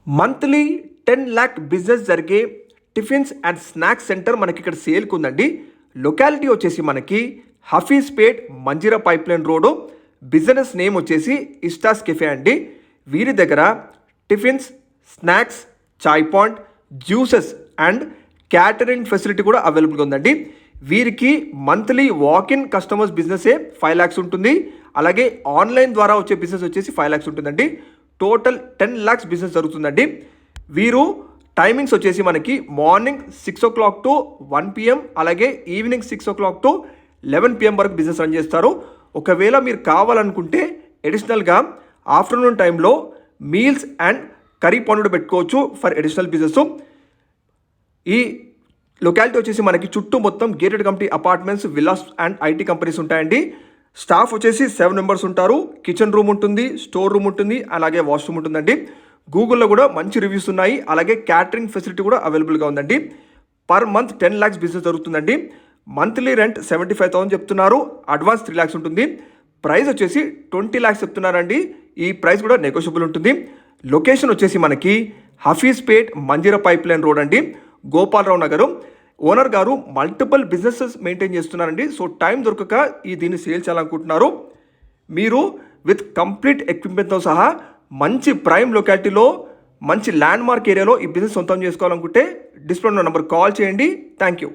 Monthly 10 lakh business జరిగే tiffins and snacks centre మనకి ఇక్కడ సేల్కి ఉందండి. లొకాలిటీ వచ్చేసి మనకి Hafeezpet Manjeera pipeline road. Business name వచ్చేసి ఇస్టాస్ కెఫే అండి. వీరి దగ్గర tiffins, snacks, chai point, juices and catering facility కూడా అవైలబుల్గా ఉందండి. వీరికి మంత్లీ వాకిన్ కస్టమర్స్ బిజినెసే 5 lakhs ఉంటుంది. అలాగే ఆన్లైన్ ద్వారా వచ్చే బిజినెస్ వచ్చేసి 5 lakhs ఉంటుందండి. టోటల్ 10 lakhs బిజినెస్ జరుగుతుందండి. వీరు టైమింగ్స్ వచ్చేసి మనకి మార్నింగ్ 6 o'clock to 1 PM, అలాగే ఈవినింగ్ 6 o'clock to 11 PM వరకు బిజినెస్ రన్ చేస్తారు. ఒకవేళ మీరు కావాలనుకుంటే అడిషనల్గా ఆఫ్టర్నూన్ టైంలో మీల్స్ అండ్ కర్రీ పాయింట్ పెట్టుకోవచ్చు ఫర్ అడిషనల్ బిజినెస్. ఈ లొకాలిటీ వచ్చేసి మనకి చుట్టూ మొత్తం gated committee apartments, villas and IT companies ఉంటాయండి. స్టాఫ్ వచ్చేసి 7 members ఉంటారు. కిచెన్ రూమ్ ఉంటుంది, స్టోర్ రూమ్ ఉంటుంది, అలాగే వాష్రూమ్ ఉంటుందండి. గూగుల్లో కూడా మంచి రివ్యూస్ ఉన్నాయి. అలాగే క్యాటరింగ్ ఫెసిలిటీ కూడా అవైలబుల్గా ఉందండి. పర్ మంత్ 10 lakhs బిజినెస్ జరుగుతుందండి. మంత్లీ రెంట్ 75,000 చెప్తున్నారు. అడ్వాన్స్ 3 lakhs ఉంటుంది. ప్రైస్ వచ్చేసి 20 lakhs చెప్తున్నారండి. ఈ ప్రైస్ కూడా నెగోషియబుల్ ఉంటుంది. లొకేషన్ వచ్చేసి మనకి హఫీజ్పేట్ మంజీరా పైప్లైన్ రోడ్ అండి, గోపాలరావు నగరు. ఓనర్ గారు మల్టిపుల్ బిజినెసెస్ మెయింటైన్ చేస్తున్నారండి. సో టైం దొరకక దీన్ని సేల్ చేయాలనుకుంటున్నారు. మీరు విత్ కంప్లీట్ ఎక్విప్మెంట్తో సహా మంచి ప్రైమ్ లొకాలిటీలో మంచి ల్యాండ్ మార్క్ ఏరియాలో ఈ బిజినెస్ సొంతం చేసుకోవాలనుకుంటే డిస్ప్లే ఉన్న నెంబర్ కాల్ చేయండి. Thank you.